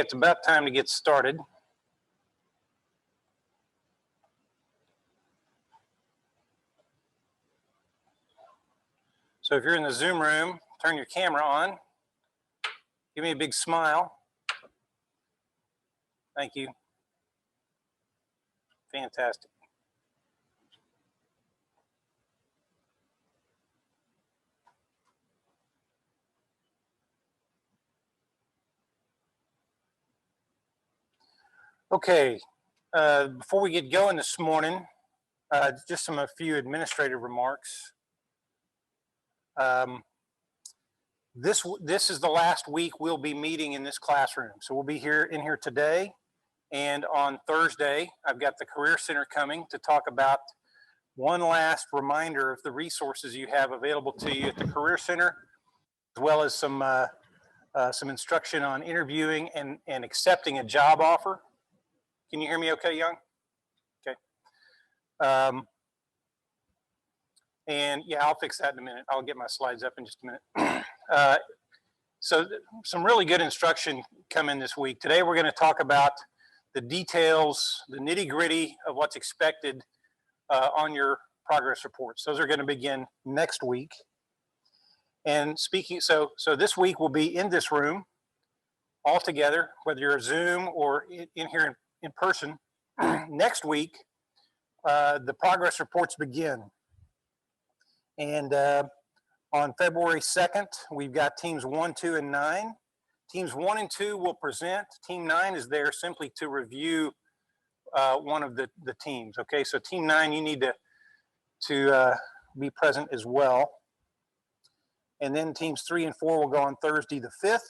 It's about time to get started. So if you're in the Zoom room, turn your camera on. Give me a big smile. Thank you. Fantastic. Okay, before we get going this morning, just a few administrative remarks. This is the last week we'll be meeting in this classroom. So we'll be in here today, and on Thursday, I've got the Career Center coming to talk about one last reminder of the resources you have available to you at the Career Center, as well as some instruction on interviewing and accepting a job offer. Can you hear me okay, Young? Okay. And yeah, I'll fix that in a minute. I'll get my slides up in just a minute. So some really good instruction coming this week. Today we're going to talk about the details, the nitty-gritty of what's expected on your progress reports. Those are going to begin next week. And so this week we'll be in this room all together, whether you're Zoom or in here in person. Next week, the progress reports begin. And on February 2nd, we've got teams 1, 2, and 9. Teams 1 and 2 will present. Team 9 is there simply to review one of the teams. Okay, so team 9, you need to be present as well. And then teams 3 and 4 will go on Thursday the 5th.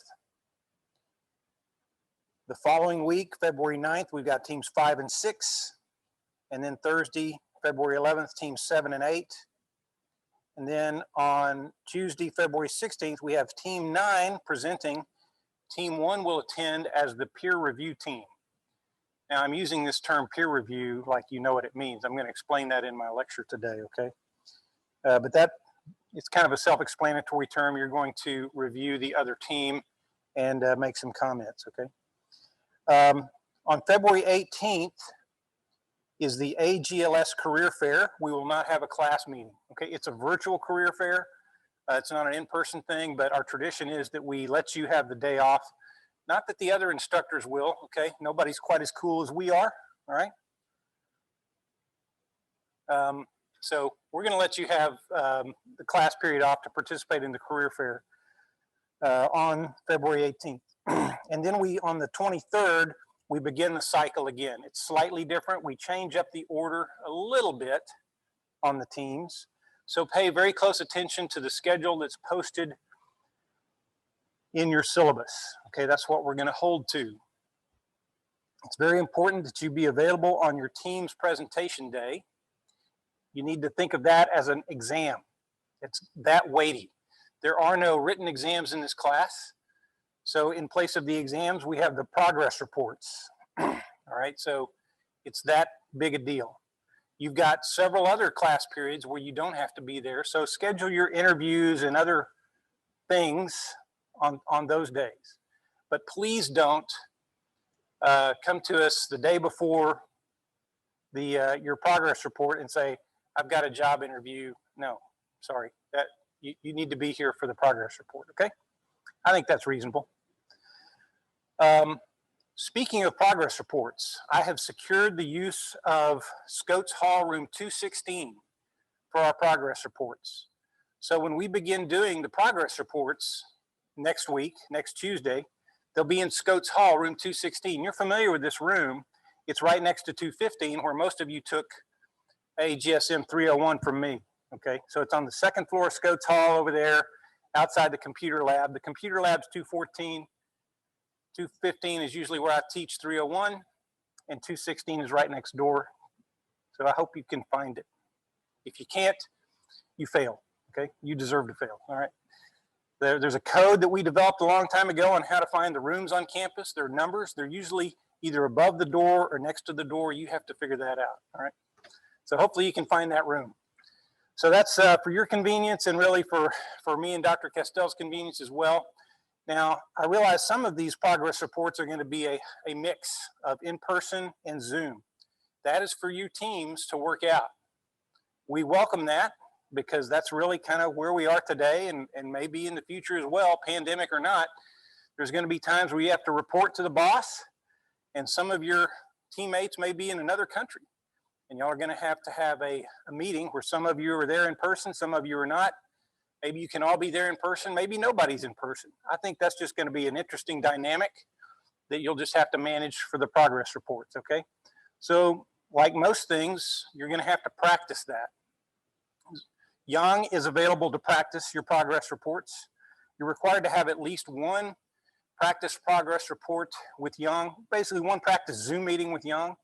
The following week, February 9th, we've got teams 5 and 6. And then Thursday, February 11th, teams 7 and 8. And then on Tuesday, February 16th, we have team 9 presenting. Team 1 will attend as the peer review team. Now, I'm using this term peer review like you know what it means. I'm going to explain that in my lecture today, okay? But it's kind of a self-explanatory term. You're going to review the other team and make some comments, okay? On February 18th is the AGLS Career Fair. We will not have a class meeting, okay? It's a virtual career fair. It's not an in-person thing, but our tradition is that we let you have the day off. Not that the other instructors will, okay? Nobody's quite as cool as we are, all right? So we're gonna let you have the class period off to participate in the career fair on February 18th. And then on the 23rd, we begin the cycle again. It's slightly different. We change up the order a little bit on the teams. So pay very close attention to the schedule that's posted in your syllabus. Okay, that's what we're going to hold to. It's very important that you be available on your team's presentation day. You need to think of that as an exam. It's that weighty. There are no written exams in this class. So in place of the exams, we have the progress reports. All right, so it's that big a deal. You've got several other class periods where you don't have to be there. So schedule your interviews and other things on those days. But please don't come to us the day before your progress report and say, I've got a job interview. No, sorry, you need to be here for the progress report, okay? I think that's reasonable. Speaking of progress reports, I have secured the use of Scoats Hall room 216 for our progress reports. So when we begin doing the progress reports next week, next Tuesday, they'll be in Scoats Hall room 216. You're familiar with this room. It's right next to 215 where most of you took AGSM440 from me, okay? So it's on the second floor of Scoats Hall over there outside the computer lab. The computer lab's 214. 215 is usually where I teach 301, and 216 is right next door. So I hope you can find it. If you can't, you fail, okay? You deserve to fail, all right? There's a code that we developed a long time ago on how to find the rooms on campus. They're numbers. They're usually either above the door or next to the door. You have to figure that out, all right? So hopefully you can find that room. So that's for your convenience and really for me and Dr. Castell's convenience as well. Now, I realize some of these progress reports are going to be a mix of in-person and Zoom. That is for you teams to work out. We welcome that because that's really kind of where we are today, and maybe in the future as well, pandemic or not. There's going to be times where you have to report to the boss, and some of your teammates may be in another country. And y'all are going to have a meeting where some of you are there in person, some of you are not. Maybe you can all be there in person, maybe nobody's in person. I think that's just going to be an interesting dynamic that you'll just have to manage for the progress reports, okay? So like most things, you're going to have to practice that. Yang is available to practice your progress reports. You're required to have at least one practice progress report with Yang, basically one practice Zoom meeting with Yang.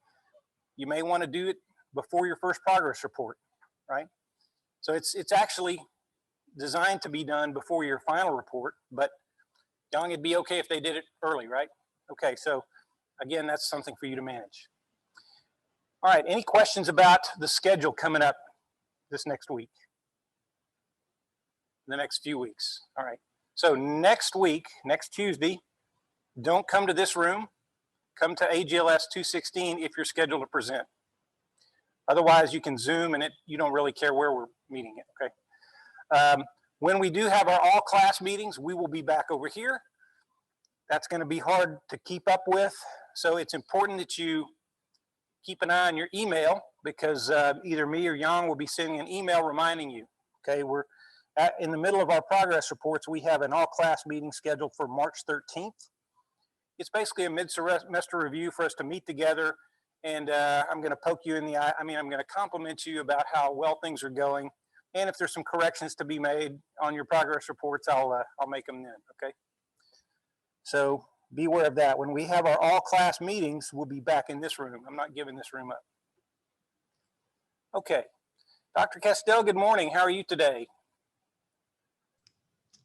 You may want to do it before your first progress report, right? So it's actually designed to be done before your final report, but Yang, it'd be okay if they did it early, right? Okay, so again, that's something for you to manage. All right, any questions about the schedule coming up this next week? The next few weeks, all right. So next week, next Tuesday, don't come to this room, come to AGLS 216 if you're scheduled to present. Otherwise, you can Zoom and you don't really care where we're meeting it, okay? When we do have our all class meetings, we will be back over here. That's going to be hard to keep up with. So it's important that you keep an eye on your email because either me or Yang will be sending an email reminding you, okay? We're in the middle of our progress reports. We have an all class meeting scheduled for March 13th. It's basically a mid-semester review for us to meet together, and I'm going to poke you in the eye. I mean, I'm going to compliment you about how well things are going, and if there's some corrections to be made on your progress reports, I'll make them then. Okay. So be aware of that. When we have our all-class meetings, we'll be back in this room. I'm not giving this room up. Okay, Dr. Castell. Good morning. How are you today?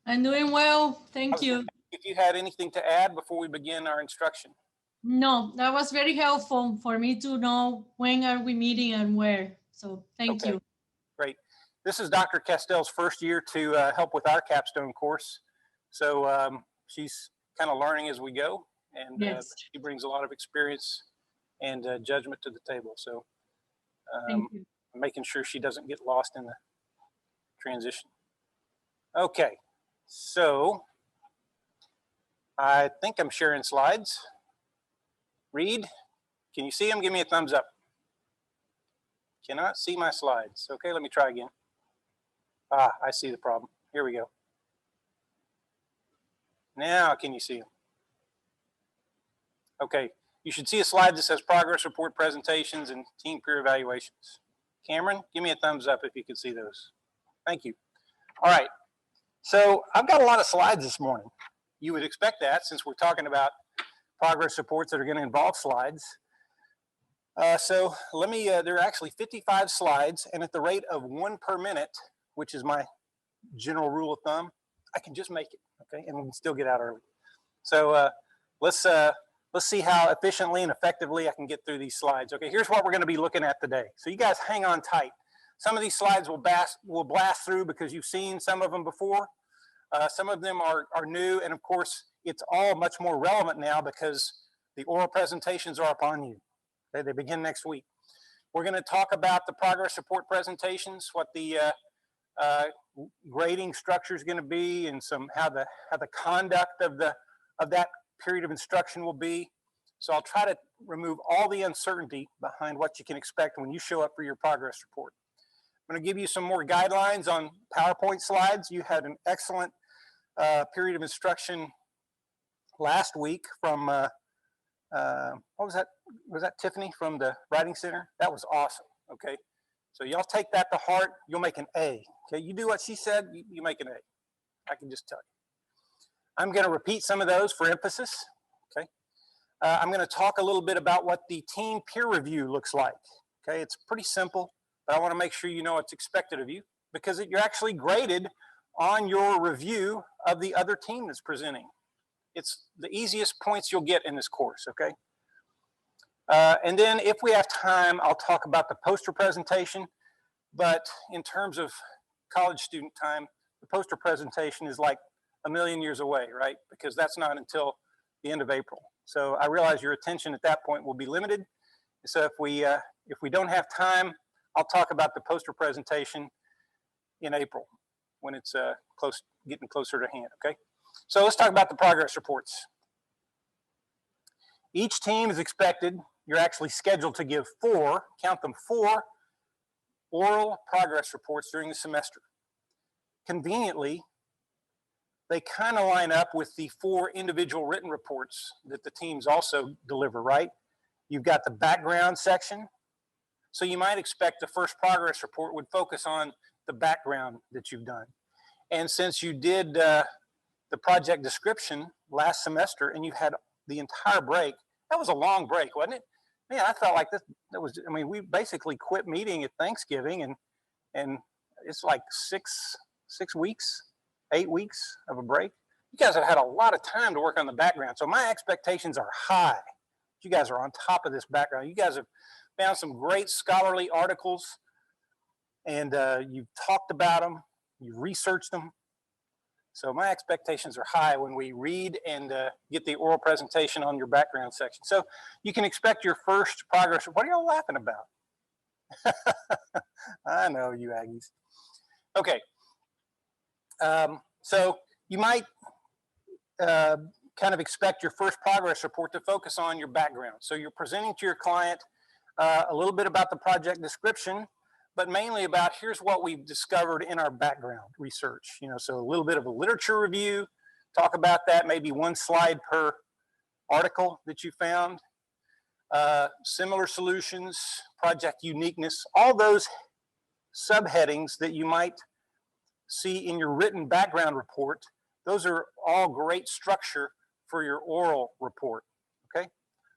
I'm doing well. Thank you. If you had anything to add before we begin our instruction. No, that was very helpful for me to know when are we meeting and where. So thank you. Great. This is Dr. Castell's first year to help with our capstone course. So she's kind of learning as we go, and yes. She brings a lot of experience and judgment to the table. So thank you. Making sure she doesn't get lost in the transition. Okay, so I think I'm sharing slides. Reed, can you see them? Give me a thumbs up. Cannot see my slides. Okay, let me try again. Ah, I see the problem. Here we go. Now, can you see them? Okay, you should see a slide that says progress report presentations and team peer evaluations. Cameron, give me a thumbs up if you can see those. Thank you. All right, so I've got a lot of slides this morning. You would expect that since we're talking about progress reports that are going to involve slides. So let me, there are actually 55 slides, and at the rate of 1 per minute, which is my general rule of thumb, I can just make it, okay? And we can still get out early. So let's see how efficiently and effectively I can get through these slides. Okay, here's what we're going to be looking at today. So you guys hang on tight. Some of these slides will blast through because you've seen some of them before. Some of them are new, and of course, it's all much more relevant now because the oral presentations are upon you. Okay, they begin next week. We're going to talk about the progress report presentations, what the grading structure is going to be, and how the conduct of that period of instruction will be. So I'll try to remove all the uncertainty behind what you can expect when you show up for your progress report. I'm going to give you some more guidelines on PowerPoint slides. You had an excellent period of instruction last week from what was that? Was that Tiffany from the Writing Center? That was awesome. Okay, so y'all take that to heart. You'll make an A. Okay, you do what she said, you make an A. I can just tell you. I'm going to repeat some of those for emphasis. Okay, I'm going to talk a little bit about what the team peer review looks like. Okay, it's pretty simple, but I want to make sure you know what's expected of you because you're actually graded on your review of the other team that's presenting. It's the easiest points you'll get in this course, okay? And then if we have time, I'll talk about the poster presentation, but in terms of college student time, the poster presentation is like a million years away, right? Because that's not until the end of April. So I realize your attention at that point will be limited. So if we don't have time, I'll talk about the poster presentation in April when it's getting closer to hand, okay? So let's talk about the progress reports. Each team is expected, you're actually scheduled to give 4, count them, 4 oral progress reports during the semester. Conveniently, they kind of line up with the 4 individual written reports that the teams also deliver, right? You've got the background section. So you might expect the first progress report would focus on the background that you've done. And since you did the project description last semester and you had the entire break, that was a long break, wasn't it? Man, I felt like we basically quit meeting at Thanksgiving and it's like 6 weeks, 8 weeks of a break. You guys have had a lot of time to work on the background. So my expectations are high. You guys are on top of this background. You guys have found some great scholarly articles and you've talked about them, you've researched them. So my expectations are high when we read and get the oral presentation on your background section. So you can expect your first progress. What are y'all laughing about? I know you Aggies. Okay. So you might kind of expect your first progress report to focus on your background. So you're presenting to your client a little bit about the project description, but mainly about here's what we've discovered in our background research. So a little bit of a literature review, talk about that, maybe 1 slide per article that you found, similar solutions, project uniqueness, all those subheadings that you might see in your written background report. Those are all great structure for your oral report, okay?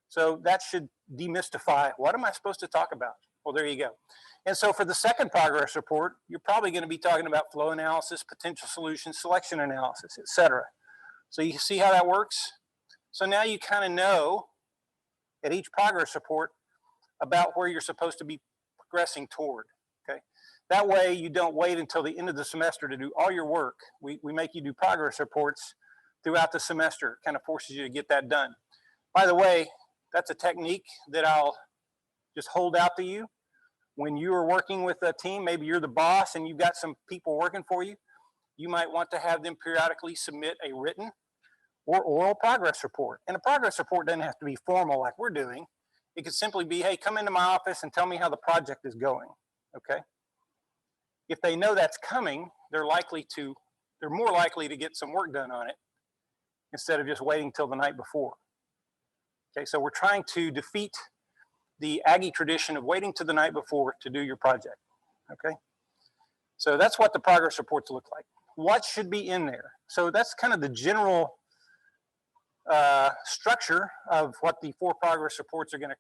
So that should demystify, what am I supposed to talk about? Well, there you go. And so for the second progress report, you're probably going to be talking about flow analysis, potential solutions, selection analysis, et cetera. So you see how that works? So now you kind of know at each progress report about where you're supposed to be progressing toward, okay? That way you don't wait until the end of the semester to do all your work. We make you do progress reports throughout the semester. It kind of forces you to get that done. By the way, that's a technique that I'll just hold out to you. When you are working with a team, maybe you're the boss and you've got some people working for you, you might want to have them periodically submit a written or oral progress report. And a progress report doesn't have to be formal like we're doing. It could simply be, hey, come into my office and tell me how the project is going, okay? If they know that's coming, they're more likely to get some work done on it instead of just waiting till the night before. Okay, so we're trying to defeat the Aggie tradition of waiting to the night before to do your project, okay? So that's what the progress reports look like. What should be in there? So that's kind of the general structure of what the 4 progress reports are gonna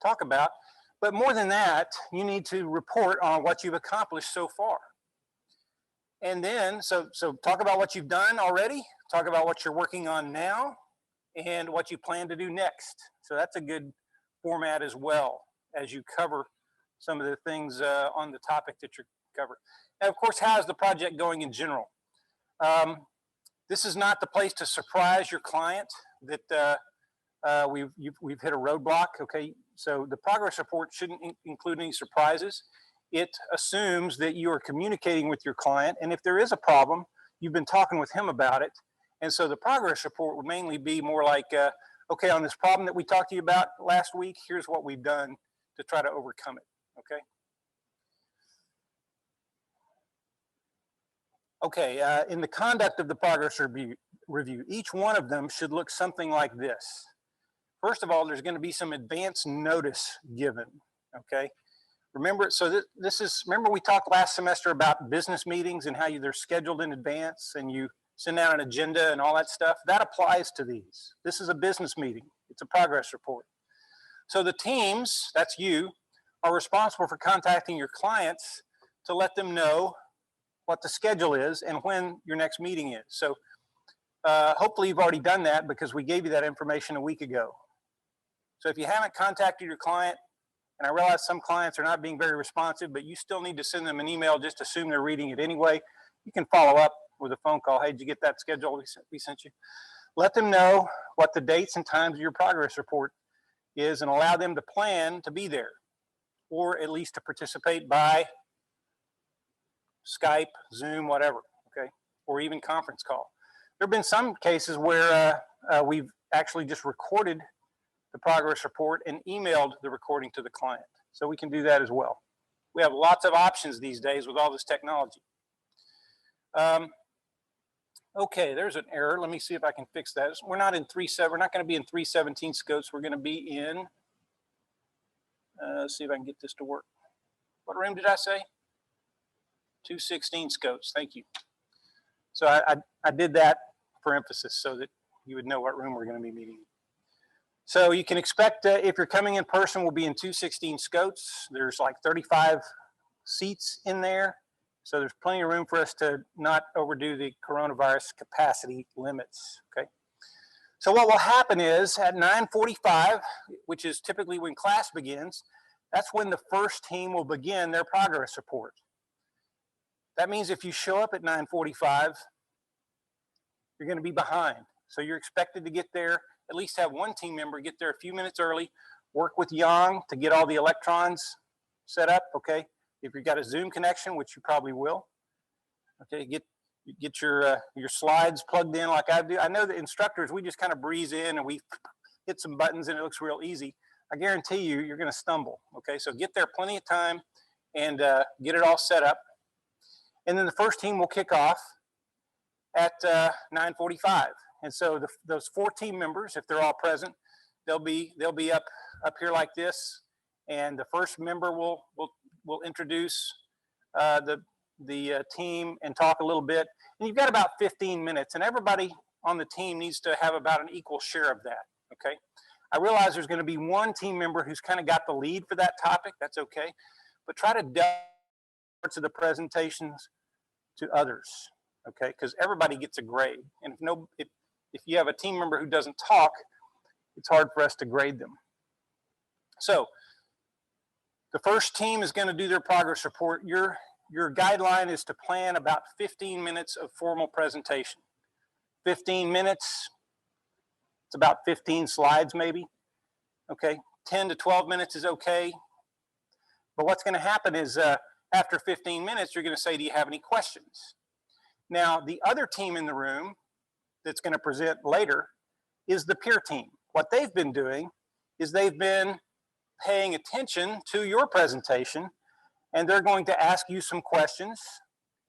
talk about. But more than that, you need to report on what you've accomplished so far. And then, so talk about what you've done already, talk about what you're working on now, and what you plan to do next. So that's a good format as well as you cover some of the things on the topic that you're covering. And of course, how is the project going in general? This is not the place to surprise your client that we've hit a roadblock, okay? So the progress report shouldn't include any surprises. It assumes that you are communicating with your client, and if there is a problem, you've been talking with him about it. And so the progress report would mainly be more like, okay, on this problem that we talked to you about last week, here's what we've done to try to overcome it, okay? Okay, in the conduct of the progress review, each one of them should look something like this. First of all, there's going to be some advance notice given, okay? Remember, so remember we talked last semester about business meetings and how they're scheduled in advance and you send out an agenda and all that stuff? That applies to these. This is a business meeting. It's a progress report. So the teams, that's you, are responsible for contacting your clients to let them know what the schedule is and when your next meeting is. So hopefully you've already done that because we gave you that information a week ago. So if you haven't contacted your client, and I realize some clients are not being very responsive, but you still need to send them an email, just assume they're reading it anyway. you can follow up with a phone call. Hey, did you get that schedule we sent you? Let them know what the dates and times of your progress report is and allow them to plan to be there, or at least to participate by Skype, Zoom, whatever, okay, or even conference call. There have been some cases where we've actually just recorded the progress report and emailed the recording to the client. So we can do that as well. We have lots of options these days with all this technology. Okay, there's an error. Let me see if I can fix that. We're not in 3.7. We're not going to be in 317 scopes. We're going to be in, let's see if I can get this to work. What room did I say? 216 scopes. Thank you. So I did that for emphasis so that you would know what room we're going to be meeting in. So you can expect if you're coming in person, we'll be in 216 scopes. There's like 35 seats in there. So there's plenty of room for us to not overdo the coronavirus capacity limits, okay? So what will happen is at 9:45, which is typically when class begins, that's when the first team will begin their progress report. That means if you show up at 9:45, you're going to be behind. So you're expected to get there, at least have one team member get there a few minutes early, work with Yang to get all the electrons set up, okay? If you've got a Zoom connection, which you probably will, okay, get your slides plugged in like I do. I know the instructors, we just kind of breeze in and we hit some buttons and it looks real easy. I guarantee you, you're going to stumble, okay? So get there plenty of time and get it all set up. And then the first team will kick off at 9:45. And so those 4 team members, if they're all present, they'll be up here like this. And the first member will introduce the team and talk a little bit. And you've got about 15 minutes, and everybody on the team needs to have about an equal share of that, okay? I realize there's going to be one team member who's kind of got the lead for that topic. That's okay. But try to delegate parts of the presentations to others, okay? Because everybody gets a grade. And if you have a team member who doesn't talk, it's hard for us to grade them. So the first team is going to do their progress report. Your guideline is to plan about 15 minutes of formal presentation. 15 minutes, it's about 15 slides maybe, okay? 10 to 12 minutes is okay. But what's going to happen is after 15 minutes, you're going to say, do you have any questions? Now, the other team in the room that's going to present later is the peer team. What they've been doing is they've been paying attention to your presentation, and they're going to ask you some questions,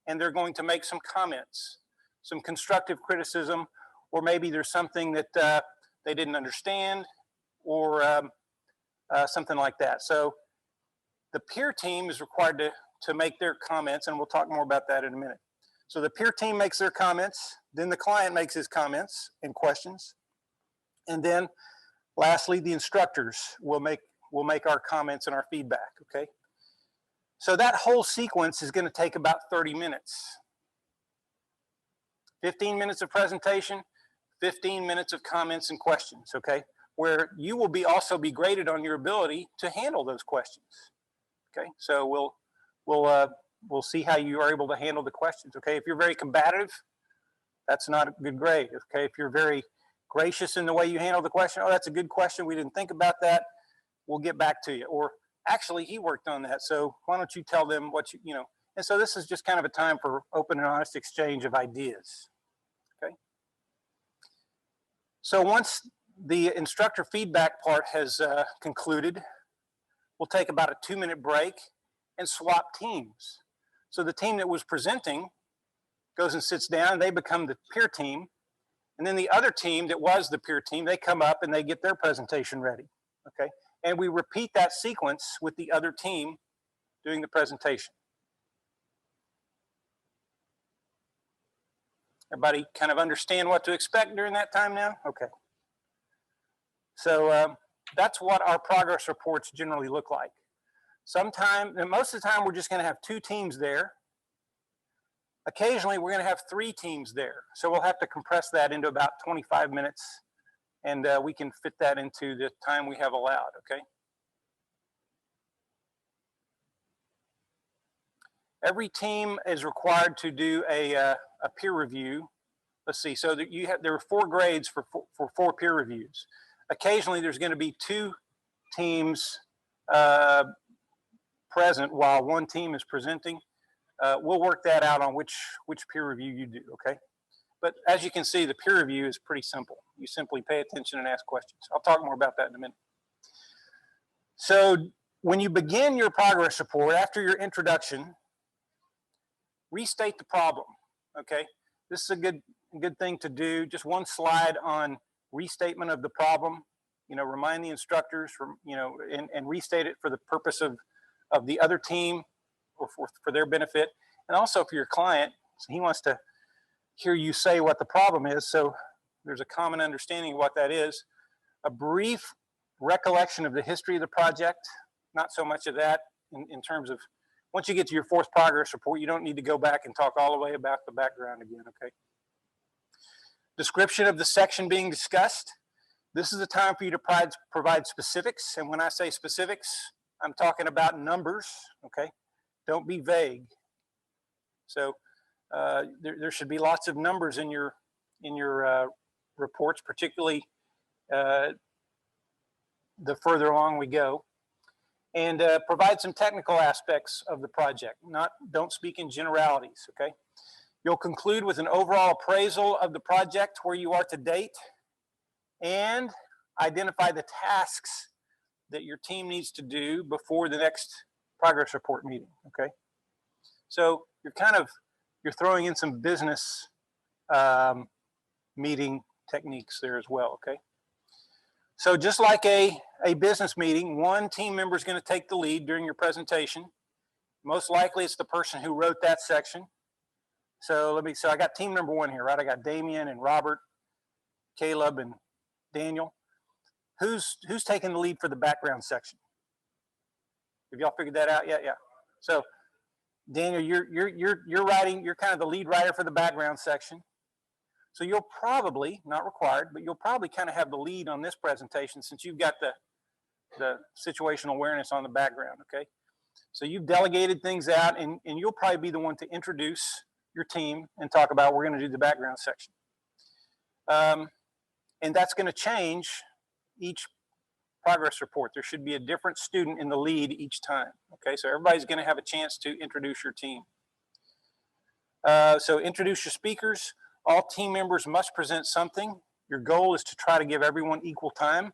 and they're going to make some comments, some constructive criticism, or maybe there's something that they didn't understand, or something like that. So the peer team is required to make their comments, and we'll talk more about that in a minute. So the peer team makes their comments, then the client makes his comments and questions, and then lastly, the instructors will make our comments and our feedback, okay? So that whole sequence is going to take about 30 minutes. 15 minutes of presentation, 15 minutes of comments and questions, okay? Where you will also be graded on your ability to handle those questions, okay? So we'll see how you are able to handle the questions, okay? If you're very combative, that's not a good grade, okay? If you're very gracious in the way you handle the question, oh, that's a good question, we didn't think about that, we'll get back to you. Or actually, he worked on that, so why don't you tell them what you know. And so this is just kind of a time for open and honest exchange of ideas, okay? So once the instructor feedback part has concluded, we'll take about a 2-minute break and swap teams. So the team that was presenting goes and sits down, they become the peer team, and then the other team that was the peer team, they come up and they get their presentation ready, okay? And we repeat that sequence with the other team doing the presentation. Everybody kind of understand what to expect during that time now? Okay. So that's what our progress reports generally look like. Most of the time, we're just going to have 2 teams there. Occasionally, we're going to have 3 teams there. So we'll have to compress that into about 25 minutes, and we can fit that into the time we have allowed, okay? Every team is required to do a peer review. Let's see, so that there are 4 grades for 4 peer reviews. Occasionally there's going to be 2 teams present while 1 team is presenting. We'll work that out on which peer review you do, okay? But as you can see, the peer review is pretty simple. You simply pay attention and ask questions. I'll talk more about that in a minute. So when you begin your progress report, after your introduction, restate the problem, okay? This is a good thing to do. Just 1 slide on restatement of the problem. You know, remind the instructors from, you know, and restate it for the purpose of the other team or for their benefit. And also for your client, so he wants to hear you say what the problem is. So there's a common understanding of what that is. A brief recollection of the history of the project, not so much of that in terms of, once you get to your 4th progress report, you don't need to go back and talk all the way about the background again, okay? Description of the section being discussed. This is the time for you to provide specifics. And when I say specifics, I'm talking about numbers, okay? Don't be vague. So there should be lots of numbers in your reports, particularly the further along we go. And provide some technical aspects of the project. Don't speak in generalities, okay? You'll conclude with an overall appraisal of the project, where you are to date, and identify the tasks that your team needs to do before the next progress report meeting, okay? So you're throwing in some business meeting techniques there as well, okay? So just like a business meeting, 1 team member is going to take the lead during your presentation. Most likely it's the person who wrote that section. So I got team number 1 here, right? I got Damien and Robert, Caleb and Daniel. Who's taking the lead for the background section? Have y'all figured that out yet? Yeah. So Daniel, you're writing, you're kind of the lead writer for the background section. So you'll probably, not required, but you'll probably kind of have the lead on this presentation, since you've got the situational awareness on the background, okay? So you've delegated things out, and you'll probably be the one to introduce your team and talk about, we're going to do the background section. And that's going to change each progress report. There should be a different student in the lead each time, okay? So everybody's going to have a chance to introduce your team. So introduce your speakers. All team members must present something. Your goal is to try to give everyone equal time.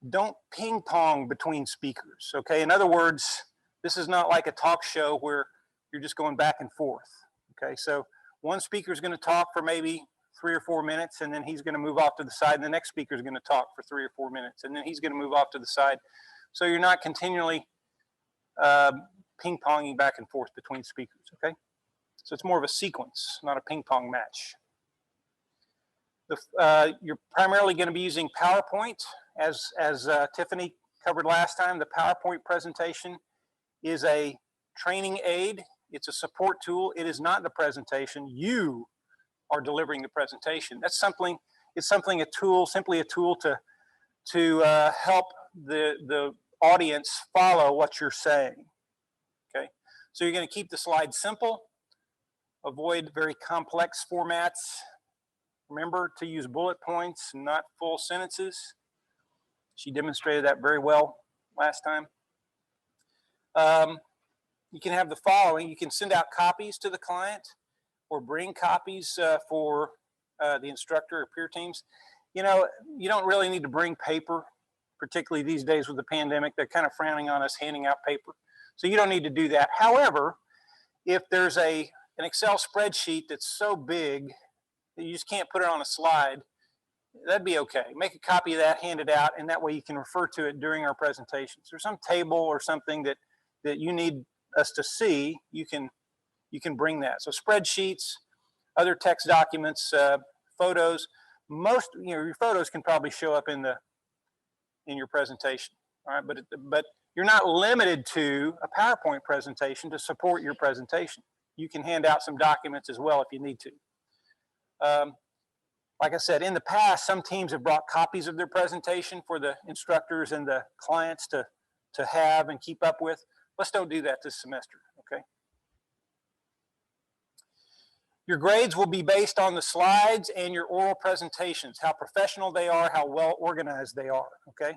Don't ping pong between speakers, okay? In other words, this is not like a talk show where you're just going back and forth, okay? So 1 speaker is going to talk for maybe 3 or 4 minutes, and then he's going to move off to the side, and the next speaker is going to talk for 3 or 4 minutes, and then he's going to move off to the side. So you're not continually ping-ponging back and forth between speakers, okay? So it's more of a sequence, not a ping-pong match. You're primarily going to be using PowerPoint. As Tiffany covered last time, the PowerPoint presentation is a training aid. It's a support tool. It is not the presentation. You are delivering the presentation. That's something, it's simply a tool to help the audience follow what you're saying, okay? So you're going to keep the slides simple, avoid very complex formats. Remember to use bullet points, not full sentences. She demonstrated that very well last time. You can have the following. You can send out copies to the client, or bring copies for the instructor or peer teams. You know, you don't really need to bring paper, particularly these days with the pandemic. They're kind of frowning on us handing out paper. So you don't need to do that. However, if there's an Excel spreadsheet that's so big that you just can't put it on a slide, that'd be okay. Make a copy of that, hand it out, and that way you can refer to it during our presentations. Or some table or something that you need us to see, you can bring that. So spreadsheets, other text documents, photos. Most, your photos can probably show up in your presentation. All right, but you're not limited to a PowerPoint presentation to support your presentation. You can hand out some documents as well if you need to. Like I said, in the past, some teams have brought copies of their presentation for the instructors and the clients to have and keep up with. Let's don't do that this semester, okay? Your grades will be based on the slides and your oral presentations, how professional they are, how well organized they are, okay?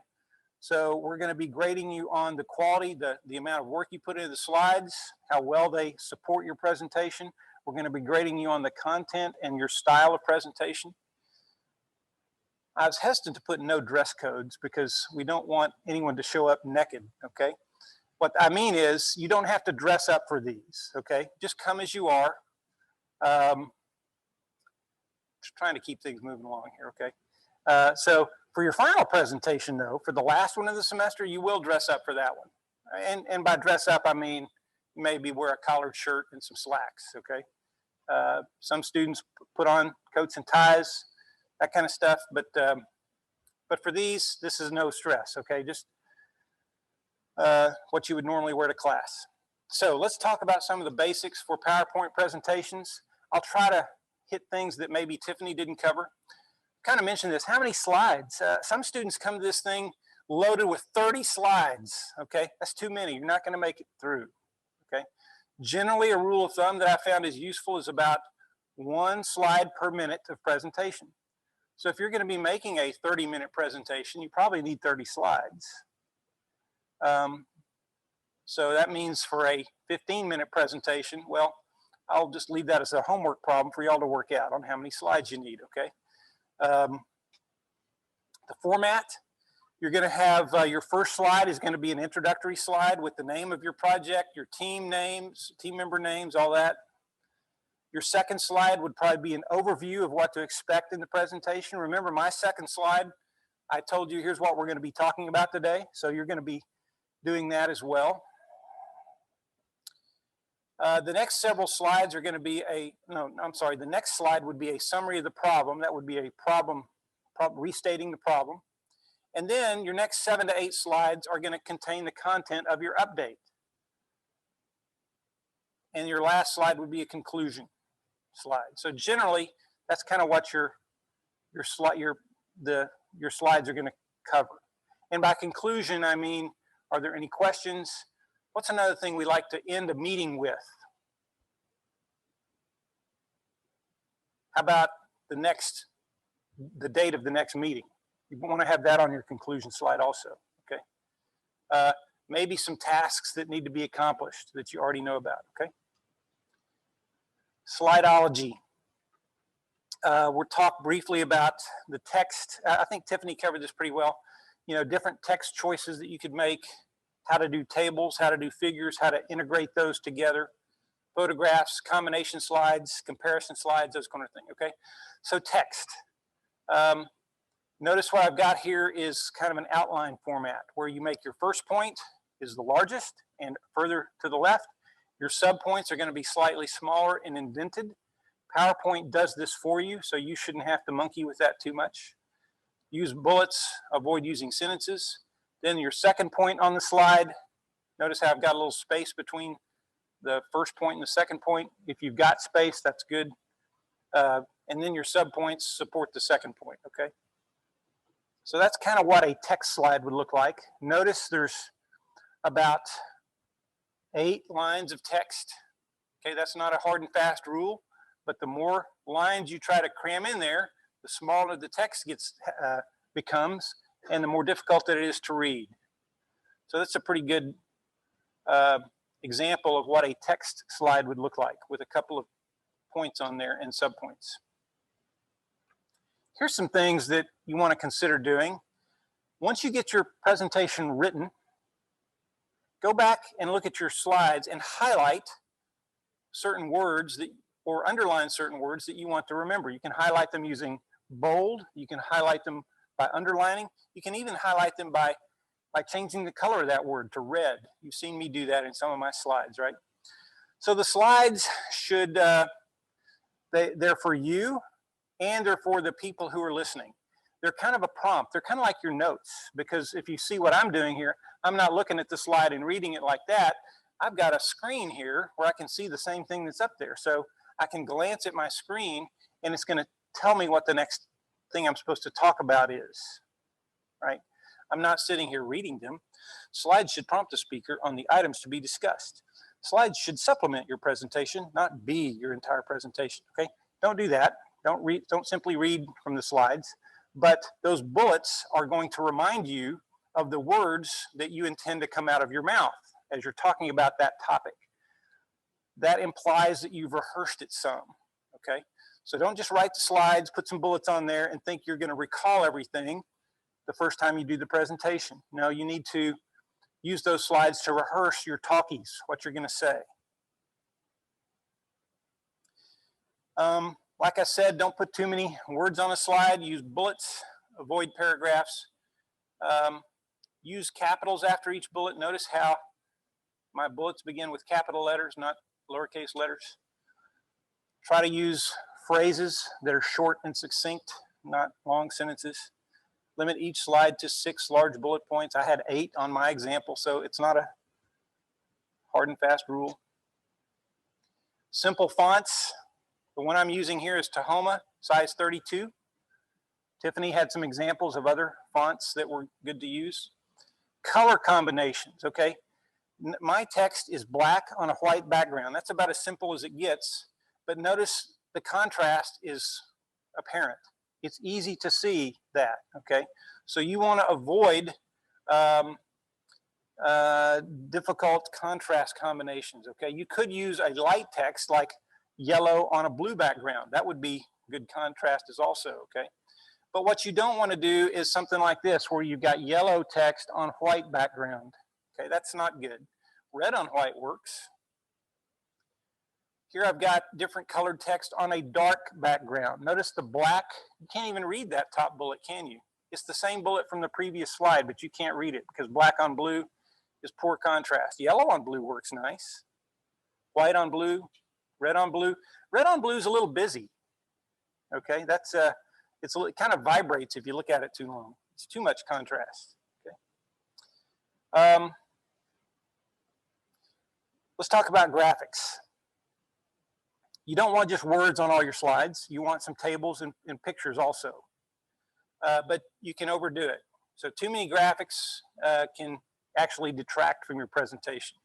So we're going to be grading you on the quality, the amount of work you put into the slides, how well they support your presentation. We're going to be grading you on the content and your style of presentation. I was hesitant to put no dress codes because we don't want anyone to show up naked, okay? What I mean is you don't have to dress up for these, okay? Just come as you are. Just trying to keep things moving along here, okay? So for your final presentation though, for the last one of the semester, you will dress up for that one. And by dress up, I mean maybe wear a collared shirt and some slacks, okay? Some students put on coats and ties, that kind of stuff, but for these, this is no stress, okay? Just what you would normally wear to class. So let's talk about some of the basics for PowerPoint presentations. I'll try to hit things that maybe Tiffany didn't cover. Kind of mentioned this, how many slides? Some students come to this thing loaded with 30 slides, okay? That's too many, you're not gonna make it through, okay? Generally, a rule of thumb that I found is useful is about 1 slide per minute of presentation. So if you're gonna be making a 30-minute presentation, you probably need 30 slides. So that means for a 15-minute presentation, well, I'll just leave that as a homework problem for y'all to work out on how many slides you need, okay? The format, you're gonna have, your first slide is gonna be an introductory slide with the name of your project, your team names, team member names, all that. Your second slide would probably be an overview of what to expect in the presentation. Remember my second slide, I told you here's what we're gonna be talking about today. So you're gonna be doing that as well. The next several slides are going to be the next slide would be a summary of the problem. That would be a problem restating the problem. And then your next 7 to 8 slides are going to contain the content of your update. And your last slide would be a conclusion slide. So generally, that's kind of what your slides are going to cover. And by conclusion, I mean, are there any questions? What's another thing we like to end a meeting with? How about the date of the next meeting? You want to have that on your conclusion slide also, okay? Maybe some tasks that need to be accomplished that you already know about, okay? Slideology. We'll talk briefly about the text. I think Tiffany covered this pretty well. You know, different text choices that you could make, how to do tables, how to do figures, how to integrate those together, photographs, combination slides, comparison slides, those kind of things, okay? So text. Notice what I've got here is kind of an outline format where you make your first point is the largest and further to the left. Your subpoints are going to be slightly smaller and indented. PowerPoint does this for you, so you shouldn't have to monkey with that too much. Use bullets, avoid using sentences. Then your second point on the slide, notice how I've got a little space between the first point and the second point. If you've got space, that's good. And then your subpoints support the second point, okay? So that's kind of what a text slide would look like. Notice there's about 8 lines of text. Okay, that's not a hard and fast rule, but the more lines you try to cram in there, the smaller the text becomes, and the more difficult it is to read. So that's a pretty good example of what a text slide would look like with a couple of points on there and subpoints. Here's some things that you want to consider doing. Once you get your presentation written, go back and look at your slides and highlight certain words that, or underline certain words that you want to remember. You can highlight them using bold. You can highlight them by underlining. You can even highlight them by changing the color of that word to red. You've seen me do that in some of my slides, right? So the slides should, they're for you and they're for the people who are listening. They're kind of a prompt. They're kind of like your notes, because if you see what I'm doing here, I'm not looking at the slide and reading it like that. I've got a screen here where I can see the same thing that's up there. So I can glance at my screen and it's going to tell me what the next thing I'm supposed to talk about is, right? I'm not sitting here reading them. Slides should prompt the speaker on the items to be discussed. Slides should supplement your presentation, not be your entire presentation, okay? Don't do that. Don't simply read from the slides, but those bullets are going to remind you of the words that you intend to come out of your mouth as you're talking about that topic. That implies that you've rehearsed it some, okay? So don't just write the slides, put some bullets on there and think you're gonna recall everything the first time you do the presentation. No, you need to use those slides to rehearse your talkies, what you're gonna say. Like I said, don't put too many words on a slide, use bullets, avoid paragraphs. Use capitals after each bullet. Notice how my bullets begin with capital letters, not lowercase letters. Try to use phrases that are short and succinct, not long sentences. Limit each slide to 6 large bullet points. I had 8 on my example, so it's not a hard and fast rule. Simple fonts. The one I'm using here is Tahoma, size 32. Tiffany had some examples of other fonts that were good to use. Color combinations, okay? My text is black on a white background. That's about as simple as it gets, but notice the contrast is apparent. It's easy to see that, okay? So you want to avoid difficult contrast combinations, okay? You could use a light text like yellow on a blue background. That would be good contrast as also, okay? But what you don't want to do is something like this where you've got yellow text on white background. Okay, that's not good. Red on white works. Here I've got different colored text on a dark background. Notice the black, you can't even read that top bullet, can you? It's the same bullet from the previous slide, but you can't read it because black on blue is poor contrast. Yellow on blue works nice. White on blue, red on blue. Red on blue is a little busy. Okay, that's it kind of vibrates if you look at it too long. It's too much contrast. Okay. Let's talk about graphics. You don't want just words on all your slides. You want some tables and pictures also. But you can overdo it. So too many graphics can actually detract from your presentation.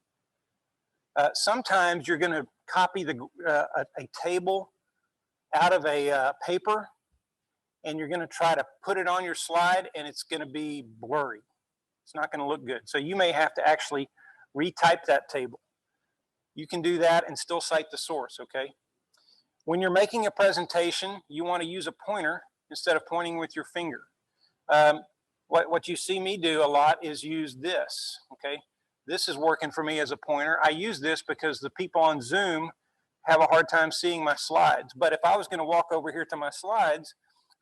Sometimes you're going to copy a table out of a paper, and you're going to try to put it on your slide, and it's going to be blurry. It's not going to look good. So you may have to actually retype that table. You can do that and still cite the source, okay? When you're making a presentation, you want to use a pointer instead of pointing with your finger. What you see me do a lot is use this, okay? This is working for me as a pointer. I use this because the people on Zoom have a hard time seeing my slides. But if I was going to walk over here to my slides,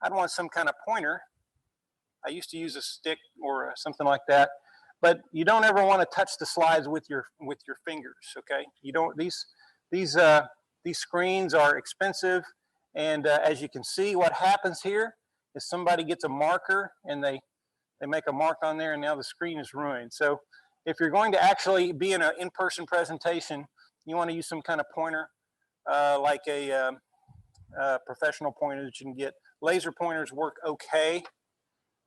I'd want some kind of pointer. I used to use a stick or something like that. But you don't ever want to touch the slides with your fingers, okay? You don't. These screens are expensive, and as you can see, what happens here is somebody gets a marker and they make a mark on there, and now the screen is ruined. So if you're going to actually be in an in-person presentation, you want to use some kind of pointer, like a professional pointer that you can get. Laser pointers work okay.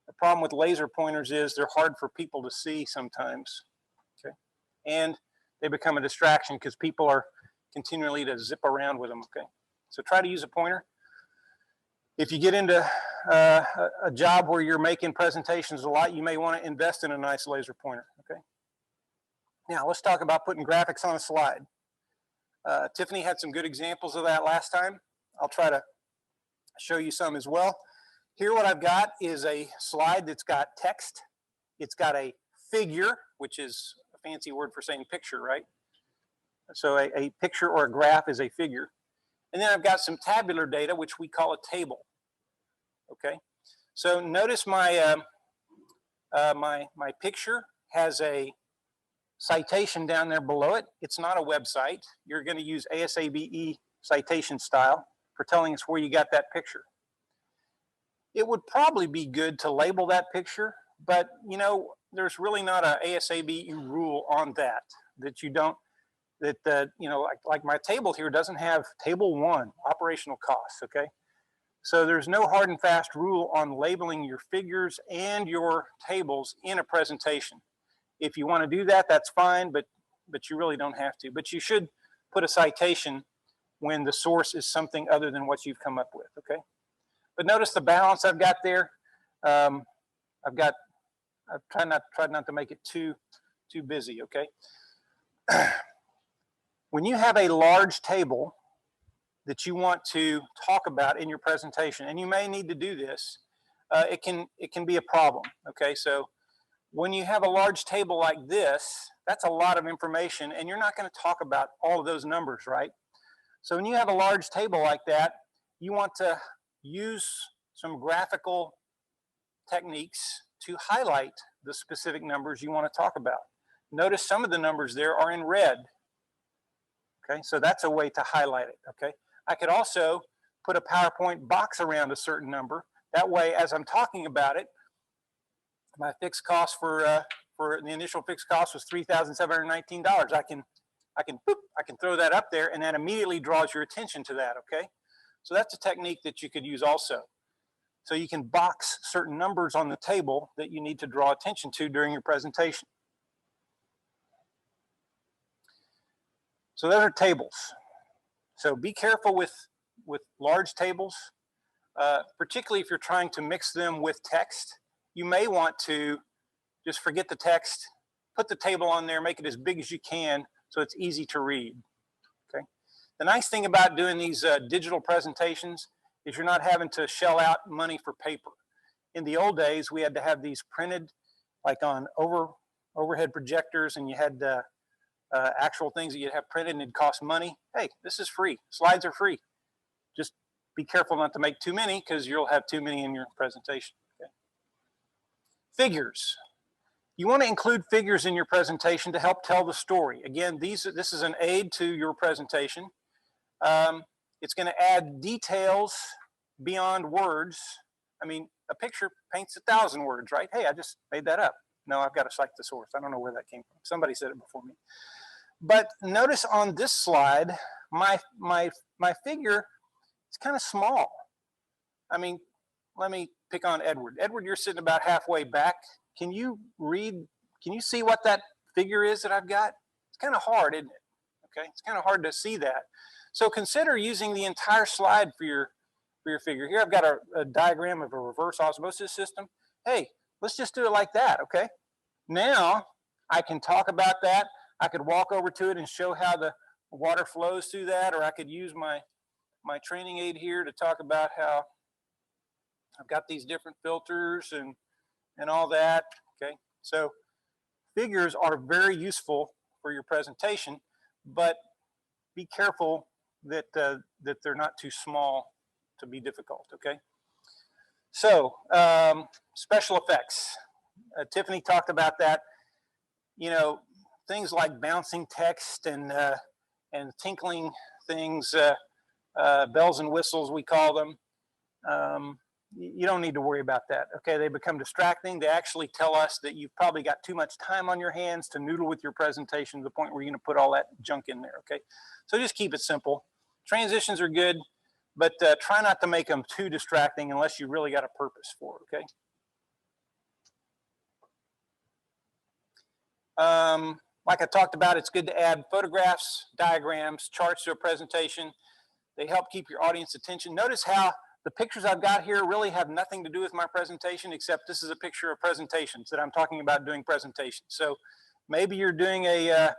The problem with laser pointers is they're hard for people to see sometimes, okay? And they become a distraction because people are continually to zip around with them, okay? So try to use a pointer. If you get into a job where you're making presentations a lot, you may want to invest in a nice laser pointer, okay? Now let's talk about putting graphics on a slide. Tiffany had some good examples of that last time. I'll try to show you some as well. Here what I've got is a slide that's got text. It's got a figure, which is a fancy word for saying picture, right? So a picture or a graph is a figure. And then I've got some tabular data, which we call a table, okay? So notice my, my picture has a citation down there below it. It's not a website. You're going to use ASABE citation style for telling us where you got that picture. It would probably be good to label that picture, but you know, there's really not an ASABE rule on that, that you don't, that, you know, like my table here doesn't have table 1, operational costs, okay? So there's no hard and fast rule on labeling your figures and your tables in a presentation. If you want to do that, that's fine, but you really don't have to. But you should put a citation when the source is something other than what you've come up with, okay? But notice the balance I've got there. I've tried not to make it too busy, okay? When you have a large table that you want to talk about in your presentation, and you may need to do this, it can be a problem, okay? So when you have a large table like this, that's a lot of information, and you're not going to talk about all of those numbers, right? So when you have a large table like that, you want to use some graphical techniques to highlight the specific numbers you want to talk about. Notice some of the numbers there are in red. Okay, so that's a way to highlight it. Okay, I could also put a PowerPoint box around a certain number. That way, as I'm talking about it, my fixed cost for the initial fixed cost was $3,719. I can throw that up there, and that immediately draws your attention to that. Okay, so that's a technique that you could use also. So you can box certain numbers on the table that you need to draw attention to during your presentation. So those are tables. So be careful with large tables, particularly if you're trying to mix them with text. You may want to just forget the text, put the table on there, make it as big as you can so it's easy to read. Okay. The nice thing about doing these digital presentations is you're not having to shell out money for paper. In the old days, we had to have these printed like on overhead projectors, and you had actual things that you'd have printed and it'd cost money. Hey, this is free. Slides are free. Just be careful not to make too many because you'll have too many in your presentation. Okay. Figures. You want to include figures in your presentation to help tell the story. Again, this is an aid to your presentation. It's going to add details beyond words. I mean, a picture paints 1,000 words, right? Hey, I just made that up. No, I've got to cite the source. I don't know where that came from. Somebody said it before me. But notice on this slide, my figure is kind of small. I mean, let me pick on Edward. Edward, you're sitting about halfway back. Can you read? Can you see what that figure is that I've got? It's kind of hard, isn't it? Okay, it's kind of hard to see that. So consider using the entire slide for your figure. Here I've got a diagram of a reverse osmosis system. Hey, let's just do it like that, okay? Now I can talk about that. I could walk over to it and show how the water flows through that, or I could use my training aid here to talk about how I've got these different filters and all that, okay? So figures are very useful for your presentation, but be careful that they're not too small to be difficult, okay? So special effects. Tiffany talked about that. You know, things like bouncing text and tinkling things, bells and whistles we call them. You don't need to worry about that, okay? They become distracting. They actually tell us that you've probably got too much time on your hands to noodle with your presentation to the point where you're going to put all that junk in there, okay? So just keep it simple. Transitions are good, but try not to make them too distracting unless you really got a purpose for it, okay? Like I talked about, it's good to add photographs, diagrams, charts to a presentation. They help keep your audience attention. Notice how the pictures I've got here really have nothing to do with my presentation, except this is a picture of presentations that I'm talking about doing presentations. So maybe you're doing a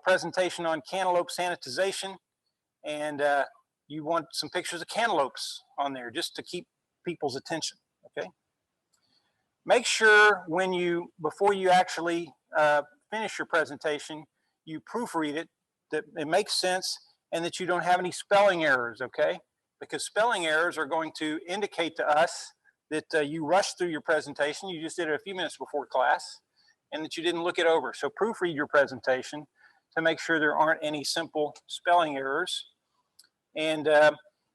presentation on cantaloupe sanitization, and you want some pictures of cantaloupes on there just to keep people's attention, okay? Make sure before you actually finish your presentation, you proofread it, that it makes sense, and that you don't have any spelling errors, okay? Because spelling errors are going to indicate to us that you rushed through your presentation, you just did it a few minutes before class, and that you didn't look it over. So proofread your presentation to make sure there aren't any simple spelling errors. And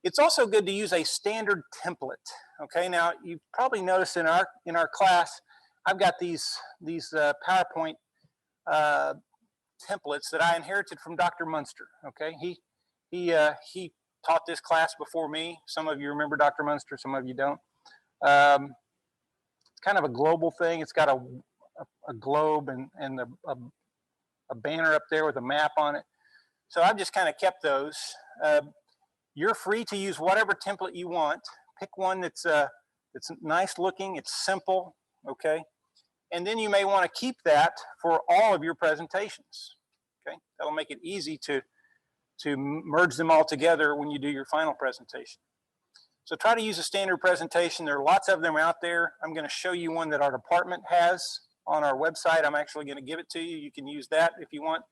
it's also good to use a standard template, okay? Now, you've probably noticed in our class, I've got these PowerPoint templates that I inherited from Dr. Munster, okay? He taught this class before me. Some of you remember Dr. Munster, some of you don't. It's kind of a global thing. It's got a globe and a banner up there with a map on it. So I've just kind of kept those. You're free to use whatever template you want. Pick one that's nice looking, it's simple, okay? And then you may want to keep that for all of your presentations, okay? That'll make it easy to merge them all together when you do your final presentation. So try to use a standard presentation. There are lots of them out there. I'm going to show you one that our department has on our website. I'm actually going to give it to you. You can use that if you want.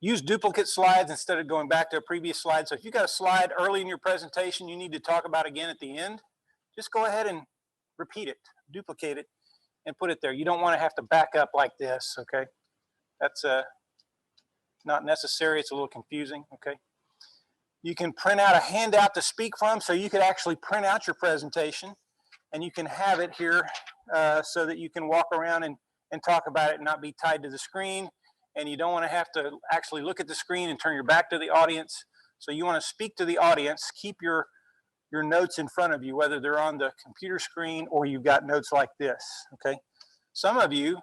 Use duplicate slides instead of going back to a previous slide. So if you got a slide early in your presentation you need to talk about again at the end, just go ahead and repeat it, duplicate it, and put it there. You don't want to have to back up like this, okay? That's not necessary. It's a little confusing, okay? You can print out a handout to speak from, so you could actually print out your presentation, and you can have it here so that you can walk around and talk about it and not be tied to the screen. And you don't want to have to actually look at the screen and turn your back to the audience. So you want to speak to the audience, keep your notes in front of you, whether they're on the computer screen or you've got notes like this, okay? Some of you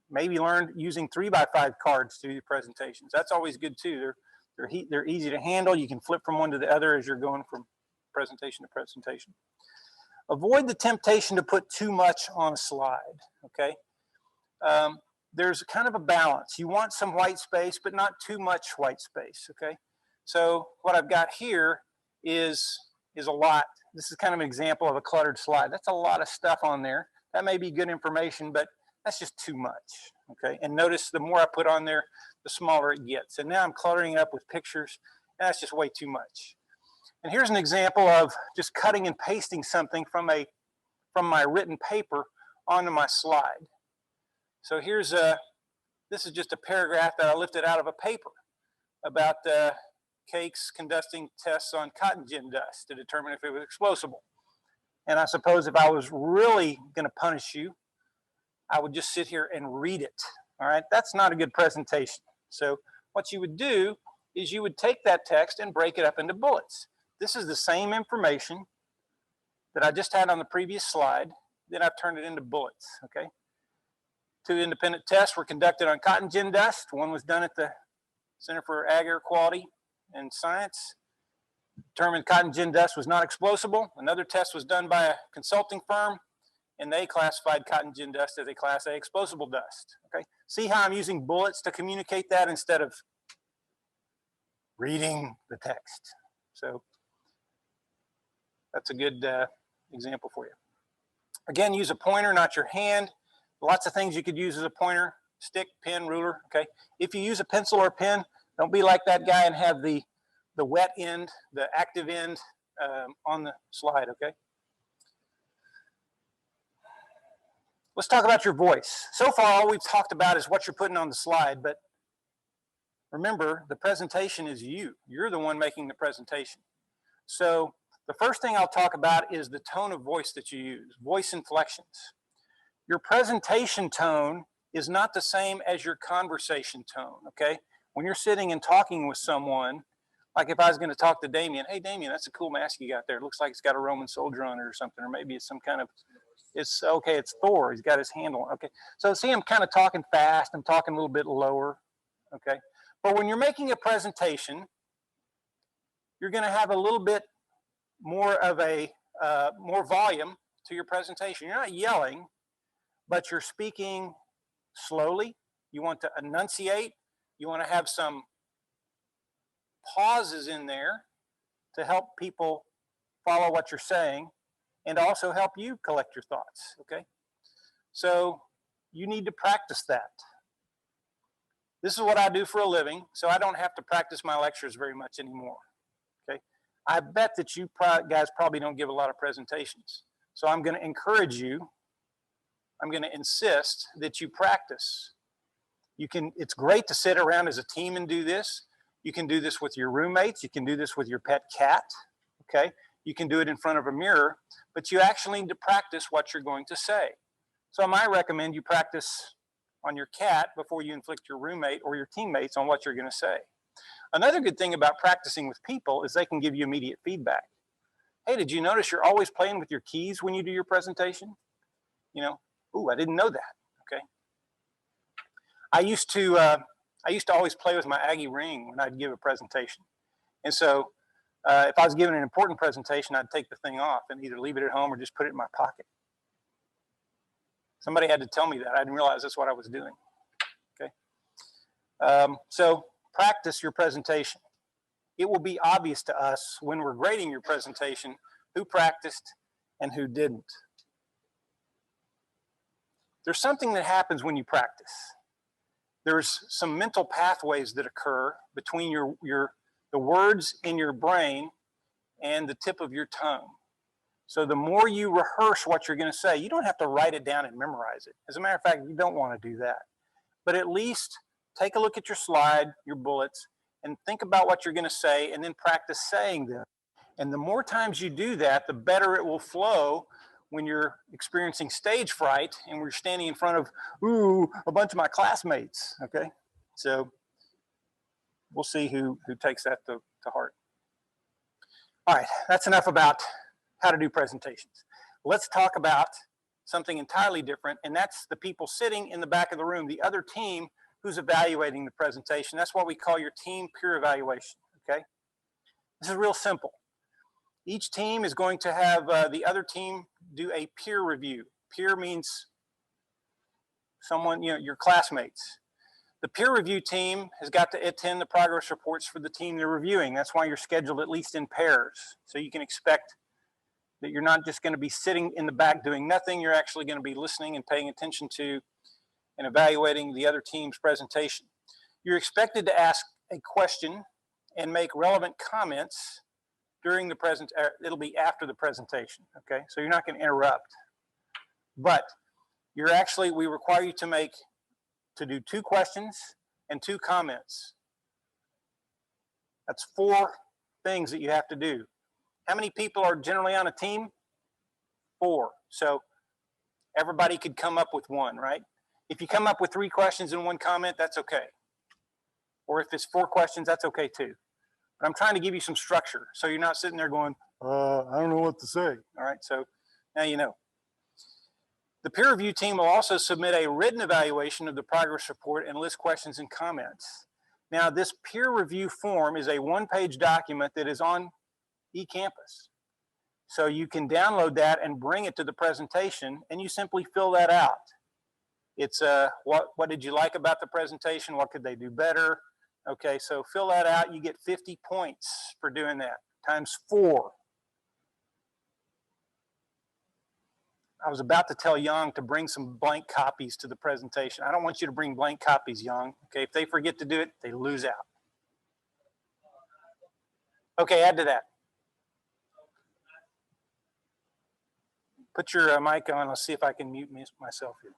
maybe learned using 3x5 cards to do your presentations. That's always good too. They're easy to handle. You can flip from one to the other as you're going from presentation to presentation. Avoid the temptation to put too much on a slide, okay? There's kind of a balance. You want some white space, but not too much white space, okay? So what I've got here is a lot. This is kind of an example of a cluttered slide. That's a lot of stuff on there. That may be good information, but that's just too much, okay? And notice the more I put on there, the smaller it gets. And now I'm cluttering it up with pictures, and that's just way too much. And here's an example of just cutting and pasting something from my written paper onto my slide. So here's this is just a paragraph that I lifted out of a paper about cakes conducting tests on cotton gin dust to determine if it was explosible. And I suppose if I was really going to punish you, I would just sit here and read it. All right, that's not a good presentation. So what you would do is you would take that text and break it up into bullets. This is the same information that I just had on the previous slide. Then I've turned it into bullets, okay? 2 independent tests were conducted on cotton gin dust. One was done at the Center for Ag Air Quality and Science. Determined cotton gin dust was not explosible. Another test was done by a consulting firm, and they classified cotton gin dust as a Class A explosible dust. Okay, see how I'm using bullets to communicate that instead of reading the text. So that's a good example for you. Again, use a pointer, not your hand. Lots of things you could use as a pointer: stick, pen, ruler. Okay, if you use a pencil or pen, don't be like that guy and have the wet end, the active end on the slide. Okay. Let's talk about your voice. So far, all we've talked about is what you're putting on the slide, but remember, the presentation is you. You're the one making the presentation. So the first thing I'll talk about is the tone of voice that you use, voice inflections. Your presentation tone is not the same as your conversation tone, okay? When you're sitting and talking with someone, like if I was going to talk to Damien, hey, Damien, that's a cool mask you got there. It looks like it's got a Roman soldier on it or something, or maybe it's some kind of, it's okay, it's Thor. He's got his handle, okay? So see, I'm kind of talking fast. I'm talking a little bit lower, okay? But when you're making a presentation, you're going to have a little bit more of a, more volume to your presentation. You're not yelling, but you're speaking slowly. You want to enunciate. You want to have some pauses in there to help people follow what you're saying and also help you collect your thoughts, okay? So you need to practice that. This is what I do for a living, so I don't have to practice my lectures very much anymore, okay? I bet that you guys probably don't give a lot of presentations. So I'm going to encourage you, I'm going to insist that you practice. It's great to sit around as a team and do this. You can do this with your roommates. You can do this with your pet cat, okay? You can do it in front of a mirror, but you actually need to practice what you're going to say. So I might recommend you practice on your cat before you inflict your roommate or your teammates on what you're going to say. Another good thing about practicing with people is they can give you immediate feedback. Hey, did you notice you're always playing with your keys when you do your presentation? You know, ooh, I didn't know that. Okay. I used to always play with my Aggie ring when I'd give a presentation. And so if I was giving an important presentation, I'd take the thing off and either leave it at home or just put it in my pocket. Somebody had to tell me that. I didn't realize that's what I was doing. Okay. So practice your presentation. It will be obvious to us when we're grading your presentation who practiced and who didn't. There's something that happens when you practice. There's some mental pathways that occur between the words in your brain and the tip of your tongue. So the more you rehearse what you're going to say, you don't have to write it down and memorize it. As a matter of fact, you don't want to do that. But at least take a look at your slide, your bullets, and think about what you're going to say, and then practice saying them. And the more times you do that, the better it will flow when you're experiencing stage fright and we're standing in front of, a bunch of my classmates, okay? So we'll see who takes that to heart. All right, that's enough about how to do presentations. Let's talk about something entirely different, and that's the people sitting in the back of the room, the other team who's evaluating the presentation. That's what we call your team peer evaluation, okay? This is real simple. Each team is going to have the other team do a peer review. Peer means someone, your classmates. The peer review team has got to attend the progress reports for the team they're reviewing. That's why you're scheduled at least in pairs. So you can expect that you're not just going to be sitting in the back doing nothing. You're actually going to be listening and paying attention to and evaluating the other team's presentation. You're expected to ask a question and make relevant comments during the it'll be after the presentation, okay? So you're not going to interrupt. But we require you to do 2 questions and 2 comments. That's 4 things that you have to do. How many people are generally on a team? 4. So everybody could come up with 1, right? If you come up with 3 questions and 1 comment, that's okay. Or if it's 4 questions, that's okay too. But I'm trying to give you some structure so you're not sitting there going, I don't know what to say. All right, so now you know. The peer review team will also submit a written evaluation of the progress report and list questions and comments. Now, this peer review form is a 1-page document that is on eCampus. So you can download that and bring it to the presentation, and you simply fill that out. It's what did you like about the presentation? What could they do better? Okay, so fill that out. You get 50 points for doing that, times 4. I was about to tell Young to bring some blank copies to the presentation. I don't want you to bring blank copies, Young. Okay, if they forget to do it, they lose out. Okay, add to that. Put your mic on. Let's see if I can mute myself here.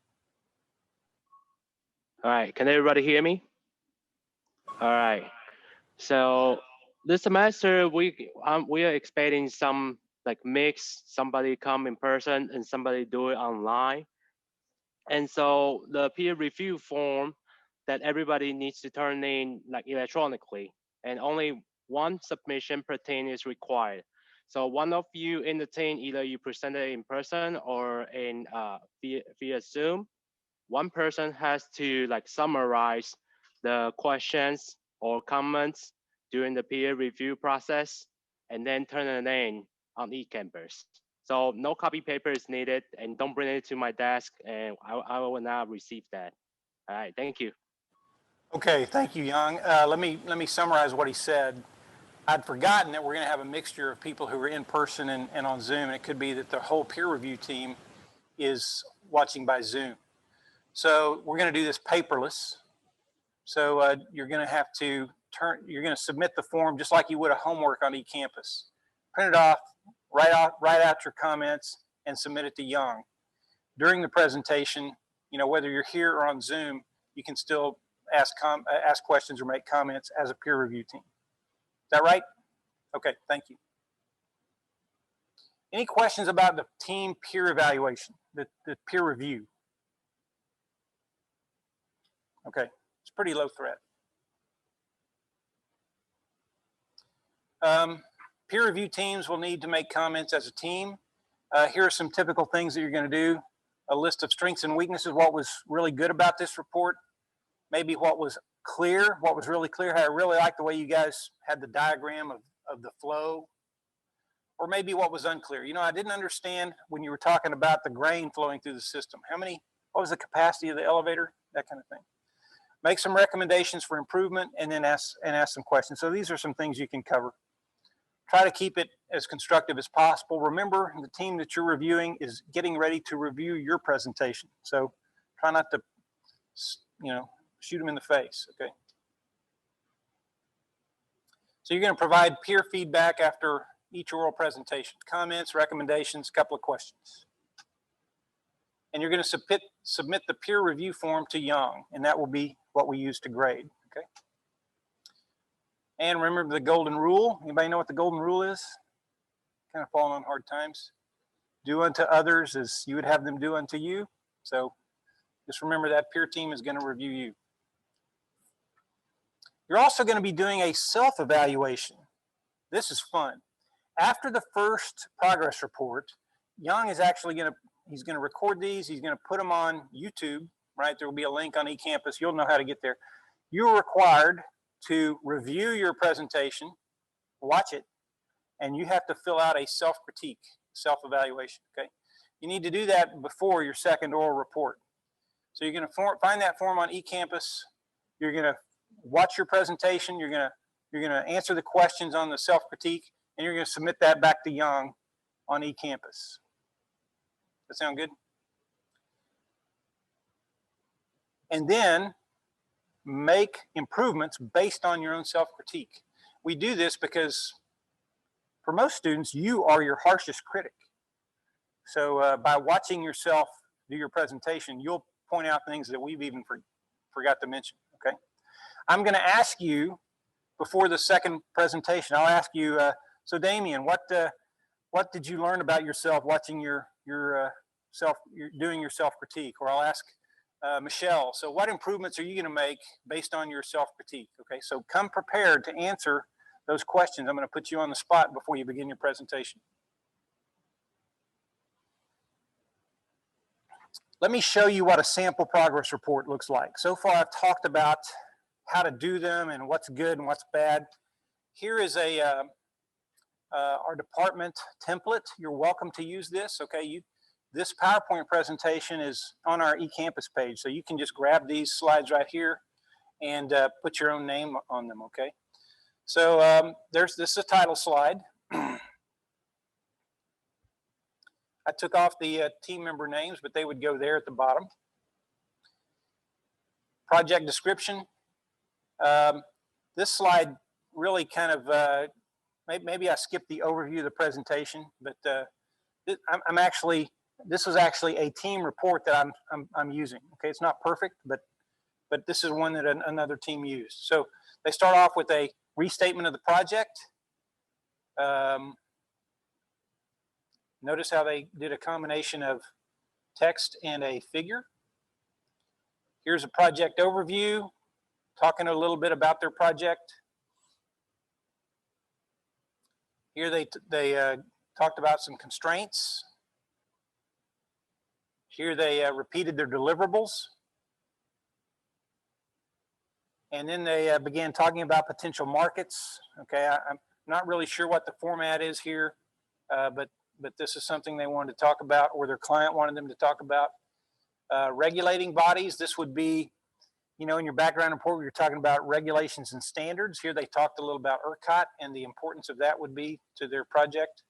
All right, can everybody hear me? All right, so this semester we are expecting some mix, somebody come in person and somebody do it online. And so the peer review form that everybody needs to turn in electronically, and only 1 submission per team is required. So one of you in the team, either you present it in person or in via Zoom. 1 person has to summarize the questions or comments during the peer review process and then turn it in on eCampus. So no copy paper is needed, and don't bring it to my desk, and I will not receive that. All right, thank you. Okay, thank you, Young. Let me summarize what he said. I'd forgotten that we're going to have a mixture of people who are in person and on Zoom, and it could be that the whole peer review team is watching by Zoom. So we're going to do this paperless. So you're going to have to submit the form just like you would a homework on eCampus. Print it off, write out your comments, and submit it to Young. During the presentation, whether you're here or on Zoom, you can still ask questions or make comments as a peer review team. Is that right? Okay, thank you. Any questions about the team peer evaluation, the peer review? Okay, it's pretty low threat. Peer review teams will need to make comments as a team. Here are some typical things that you're going to do. A list of strengths and weaknesses, what was really good about this report, maybe what was clear, what was really clear. I really like the way you guys had the diagram of the flow, or maybe what was unclear. You know, I didn't understand when you were talking about the grain flowing through the system. What was the capacity of the elevator? That kind of thing. Make some recommendations for improvement, and then ask some questions. So these are some things you can cover. Try to keep it as constructive as possible. Remember, the team that you're reviewing is getting ready to review your presentation. So try not to, shoot them in the face, okay? So you're going to provide peer feedback after each oral presentation. Comments, recommendations, a couple of questions. And you're going to submit the peer review form to Young, and that will be what we use to grade, okay? And remember the golden rule. Anybody know what the golden rule is? Kind of falling on hard times. Do unto others as you would have them do unto you. So just remember that peer team is going to review you. You're also going to be doing a self-evaluation. This is fun. After the first progress report, Young is actually going to record these. He's going to put them on YouTube, right? There will be a link on eCampus. You'll know how to get there. You're required to review your presentation, watch it, and you have to fill out a self-critique, self-evaluation, okay? You need to do that before your second oral report. So you're going to find that form on eCampus. You're going to watch your presentation. You're going to answer the questions on the self-critique, and you're going to submit that back to Young on eCampus. That sound good? And then make improvements based on your own self-critique. We do this because for most students, you are your harshest critic. So by watching yourself do your presentation, you'll point out things that we've even forgot to mention, okay? I'm going to ask you before the second presentation, I'll ask you, so Damien, what did you learn about yourself watching your doing your self-critique? Or I'll ask Michelle, so what improvements are you going to make based on your self-critique? Okay, so come prepared to answer those questions. I'm going to put you on the spot before you begin your presentation. Let me show you what a sample progress report looks like. So far, I've talked about how to do them and what's good and what's bad. Here is our department template. You're welcome to use this, okay? This PowerPoint presentation is on our eCampus page, so you can just grab these slides right here and put your own name on them, okay? So this is a title slide. I took off the team member names, but they would go there at the bottom. Project description. This slide really kind of, maybe I skipped the overview of the presentation, but this is actually a team report that I'm using. Okay, it's not perfect, but this is one that another team used. So they start off with a restatement of the project. Notice how they did a combination of text and a figure. Here's a project overview, talking a little bit about their project. Here they talked about some constraints. Here they repeated their deliverables. And then they began talking about potential markets. Okay, I'm not really sure what the format is here, but this is something they wanted to talk about, or their client wanted them to talk about. Regulating bodies, this would be, in your background report, we were talking about regulations and standards. Here they talked a little about ERCOT and the importance of that would be to their project.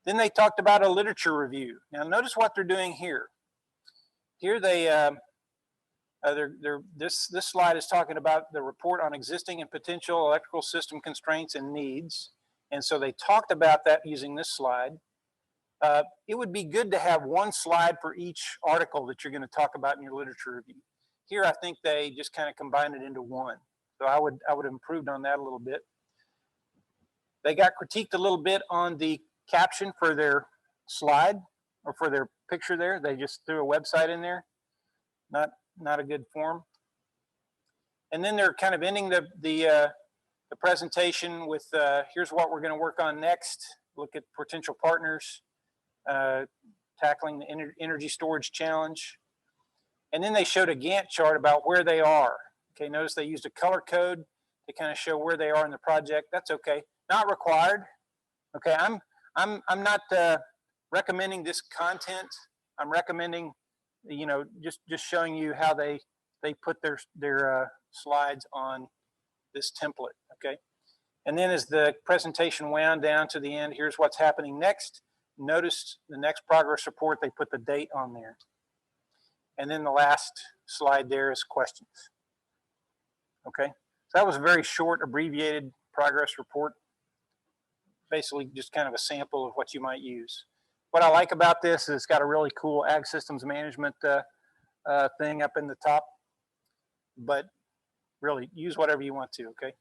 Then they talked about a literature review. Now notice what they're doing here. Here this slide is talking about the report on existing and potential electrical system constraints and needs. And so they talked about that using this slide. It would be good to have one slide for each article that you're going to talk about in your literature review. Here, I think they just kind of combined it into one. So I would have improved on that a little bit. They got critiqued a little bit on the caption for their slide or for their picture there. They just threw a website in there. Not a good form. And then they're kind of ending the the presentation with here's what we're going to work on next, look at potential partners, tackling the energy storage challenge. And then they showed a Gantt chart about where they are. Okay, notice they used a color code to kind of show where they are in the project. That's okay, not required. Okay, I'm not recommending this content. I'm recommending, you know, just showing you how they put their slides on this template. Okay, and then as the presentation wound down to the end, here's what's happening next. Notice the next progress report, they put the date on there. And then the last slide there is questions. Okay, so that was a very short, abbreviated progress report. Basically just kind of a sample of what you might use. What I like about this is it's got a really cool ag systems management thing up in the top, but really use whatever you want to, okay?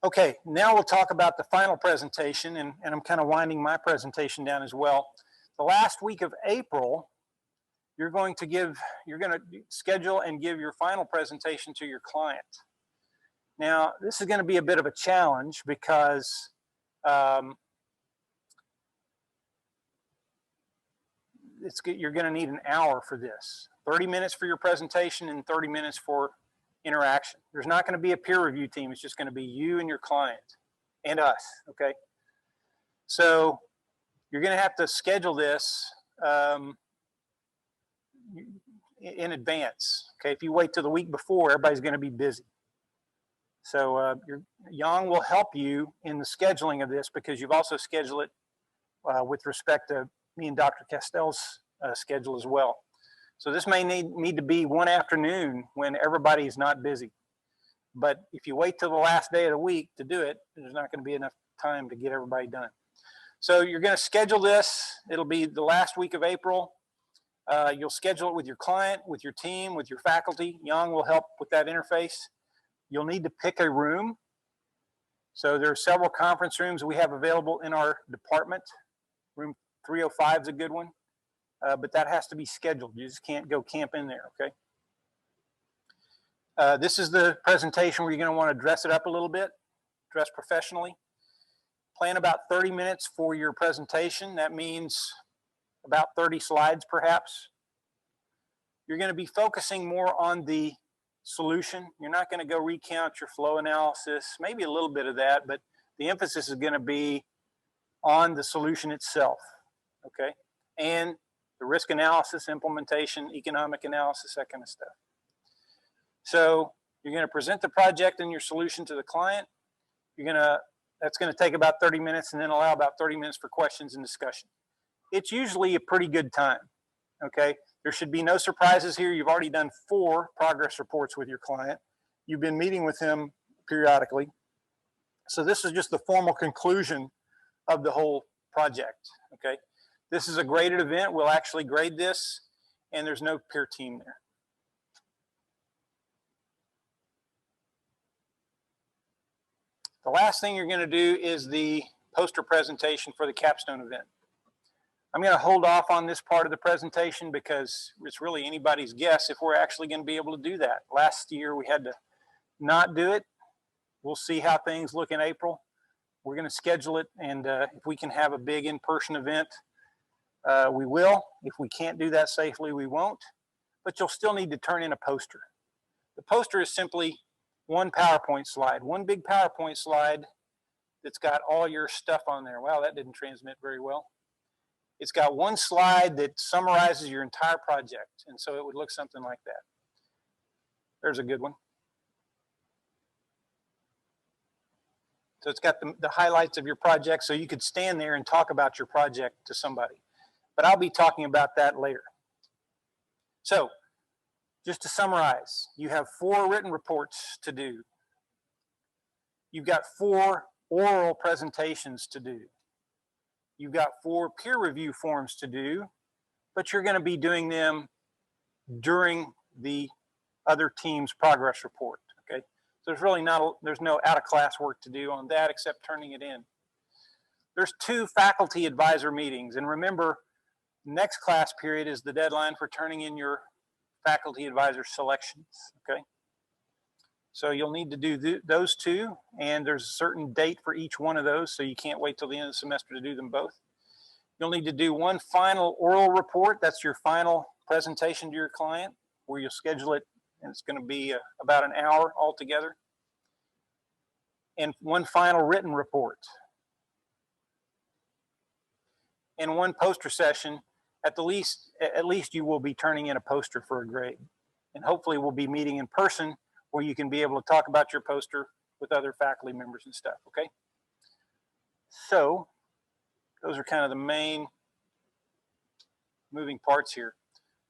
Okay, now we'll talk about the final presentation, and I'm kind of winding my presentation down as well. The last week of April, you're going to schedule and give your final presentation to your client. Now, this is going to be a bit of a challenge because you're going to need an hour for this. 30 minutes for your presentation and 30 minutes for interaction. There's not going to be a peer review team. It's just going to be you and your client and us, okay? So you're going to have to schedule this in advance, okay? If you wait till the week before, everybody's going to be busy. So Yang will help you in the scheduling of this because you've also scheduled it with respect to me and Dr. Castell's schedule as well. So this may need to be one afternoon when everybody's not busy. But if you wait till the last day of the week to do it, there's not going to be enough time to get everybody done. So you're going to schedule this. It'll be the last week of April. You'll schedule it with your client, with your team, with your faculty. Yang will help with that interface. You'll need to pick a room. So there are several conference rooms we have available in our department. Room 305 is a good one, but that has to be scheduled. You just can't go camp in there, okay? This is the presentation where you're going to want to dress it up a little bit, dress professionally. Plan about 30 minutes for your presentation. That means about 30 slides, perhaps. You're going to be focusing more on the solution. You're not going to go recount your flow analysis, maybe a little bit of that, but the emphasis is going to be on the solution itself, okay? And the risk analysis, implementation, economic analysis, that kind of stuff. So you're going to present the project and your solution to the client. That's going to take about 30 minutes and then allow about 30 minutes for questions and discussion. It's usually a pretty good time, okay? There should be no surprises here. You've already done 4 progress reports with your client. You've been meeting with him periodically. So this is just the formal conclusion of the whole project, okay? This is a graded event. We'll actually grade this, and there's no peer team there. The last thing you're going to do is the poster presentation for the capstone event. I'm going to hold off on this part of the presentation because it's really anybody's guess if we're actually going to be able to do that. Last year we had to not do it. We'll see how things look in April. We're going to schedule it, and if we can have a big in-person event, we will. If we can't do that safely, we won't. But you'll still need to turn in a poster. The poster is simply one PowerPoint slide, one big PowerPoint slide that's got all your stuff on there. Wow, that didn't transmit very well. It's got one slide that summarizes your entire project, and so it would look something like that. There's a good one. So it's got the highlights of your project, so you could stand there and talk about your project to somebody. But I'll be talking about that later. So just to summarize, you have 4 written reports to do. You've got 4 oral presentations to do. You've got 4 peer review forms to do, but you're going to be doing them during the other team's progress report, okay? So there's really there's no out-of-class work to do on that except turning it in. There's 2 faculty advisor meetings, and remember, next class period is the deadline for turning in your faculty advisor selections, okay? So you'll need to do those two, and there's a certain date for each one of those, so you can't wait till the end of the semester to do them both. You'll need to do one final oral report. That's your final presentation to your client, where you'll schedule it, and it's going to be about an hour altogether. And one final written report. And one poster session. At least you will be turning in a poster for a grade. And hopefully we'll be meeting in person where you can be able to talk about your poster with other faculty members and stuff, okay? So those are kind of the main moving parts here.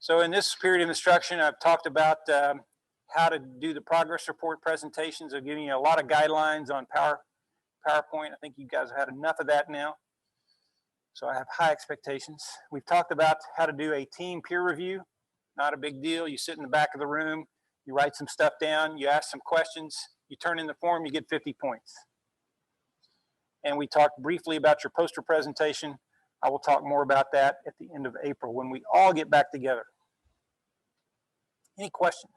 So in this period of instruction, I've talked about how to do the progress report presentations. I've given you a lot of guidelines on PowerPoint. I think you guys have had enough of that now. So I have high expectations. We've talked about how to do a team peer review. Not a big deal. You sit in the back of the room, you write some stuff down, you ask some questions, you turn in the form, you get 50 points. And we talked briefly about your poster presentation. I will talk more about that at the end of April when we all get back together. Any questions?